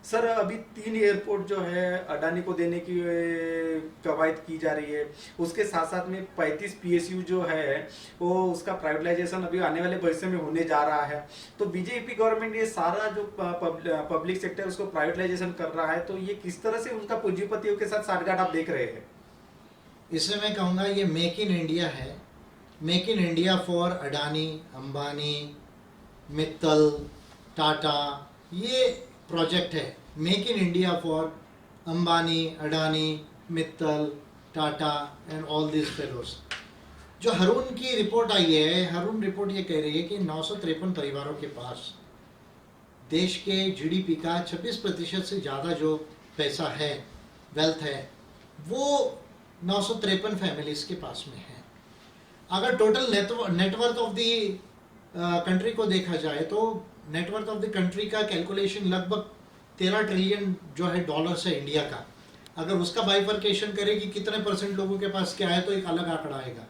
Sir अभी 3 airport जो है अडानी को देने की कवायद की जा रही है। उसके साथ साथ में 35 पीएसयू जो है वो उसका प्राइवेटाइजेशन अभी आने वाले भविष्य में होने जा रहा है। तो बीजेपी गवर्नमेंट ये सारा जो पब्लिक सेक्टर उसको प्राइवेटाइजेशन कर रहा है, तो ये किस तरह से उनका पूंजीपतियों के साथ साठगांठ आप देख रहे हैं? इसमें मैं कहूँगा ये मेक इन इंडिया है। Make in India for Adani, Ambani, Mittal, Tata, ये प्रोजेक्ट है। Make in India for Ambani, Adani, Mittal, Tata and all this fellows. जो हरून की रिपोर्ट आई है, हरून रिपोर्ट ये कह रही है कि 953 परिवारों के पास देश के जीडीपी का 26% से ज़्यादा जो पैसा है, वेल्थ है, वो 953 फैमिलीज के पास में है। अगर total net worth of the country को देखा जाए तो नेटवर्थ ऑफ द कंट्री का कैलकुलेशन लगभग 13 ट्रिलियन जो है डॉलर्स है इंडिया का। अगर उसका बाइफर्केशन करें कि कितने परसेंट लोगों के पास क्या है तो एक अलग आंकड़ा आएगा।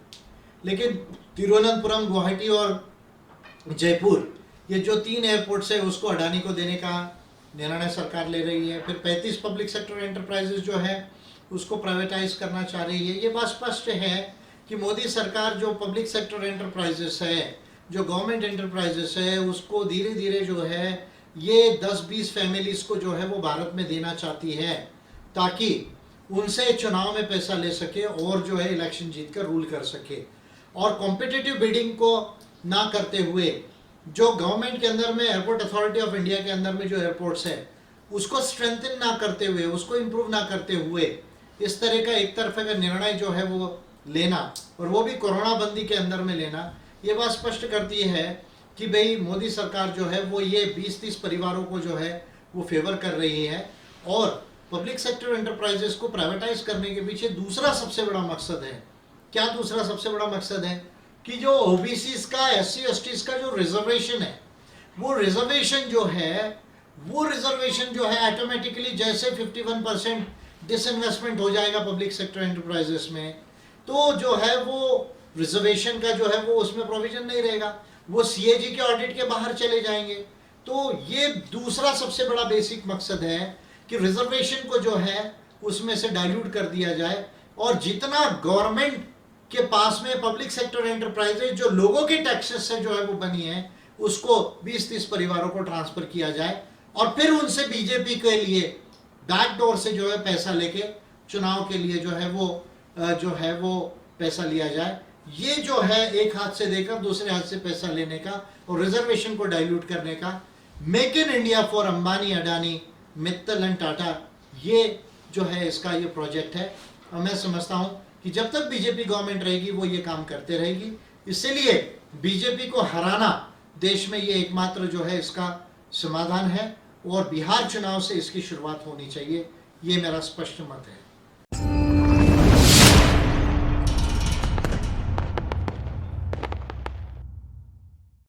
लेकिन तिरुवनंतपुरम, गुवाहाटी और जयपुर, ये जो 3 एयरपोर्ट्स है उसको अडानी को देने का निर्णय सरकार ले रही है। फिर 35 पब्लिक सेक्टर एंटरप्राइजेस जो है उसको प्राइवेटाइज करना चाह रही है। ये बात स्पष्ट है कि मोदी सरकार जो पब्लिक सेक्टर एंटरप्राइजेस है, जो गवर्नमेंट एंटरप्राइजेस है, उसको धीरे धीरे जो है ये 10-20 फैमिलीज को जो है वो भारत में देना चाहती है, ताकि उनसे चुनाव में पैसा ले सके और जो है इलेक्शन जीत कर रूल कर सके। और कॉम्पिटिटिव बिडिंग को ना करते हुए जो गवर्नमेंट के अंदर में, एयरपोर्ट अथॉरिटी ऑफ इंडिया के अंदर में जो एयरपोर्ट्स है उसको स्ट्रेंथन ना करते हुए, उसको इम्प्रूव ना करते हुए इस तरह का एक तरफा का निर्णय जो है वो लेना, और वो भी कोरोना बंदी के अंदर में लेना, ये बात स्पष्ट करती है कि भाई मोदी सरकार जो है वो ये 20-30 परिवारों को जो है वो फेवर कर रही है। और पब्लिक सेक्टर एंटरप्राइजेस को प्राइवेटाइज करने के पीछे दूसरा सबसे बड़ा मकसद है। क्या दूसरा सबसे बड़ा मकसद है? कि जो ओबीसीज का, एससी एसटीज का जो रिजर्वेशन है, वो रिजर्वेशन जो है ऑटोमेटिकली जैसे 51% डिसइन्वेस्टमेंट हो जाएगा पब्लिक सेक्टर एंटरप्राइजेस में, तो जो है वो रिजर्वेशन का जो है वो उसमें प्रोविजन नहीं रहेगा, वो सीएजी के ऑडिट के बाहर चले जाएंगे। तो ये दूसरा सबसे बड़ा बेसिक मकसद है कि रिजर्वेशन को जो है उसमें से डाइल्यूट कर दिया जाए, और जितना गवर्नमेंट के पास में पब्लिक सेक्टर एंटरप्राइजेज जो लोगों के टैक्सेस से जो है वो बनी है, उसको 20-30 परिवारों को ट्रांसफर किया जाए, और फिर उनसे बीजेपी के लिए बैकडोर से जो है पैसा लेके चुनाव के लिए जो है वो पैसा लिया जाए। ये जो है एक हाथ से देकर दूसरे हाथ से पैसा लेने का और रिजर्वेशन को डाइल्यूट करने का make in India for Ambani, Adani, Mittal and Tata, ये जो है इसका ये प्रोजेक्ट है। और मैं समझता हूँ कि जब तक बीजेपी गवर्नमेंट रहेगी वो ये काम करते रहेगी। इसलिए बीजेपी को हराना देश में ये एकमात्र जो है इसका समाधान है, और बिहार चुनाव से इसकी शुरुआत होनी चाहिए, ये मेरा स्पष्ट मत है।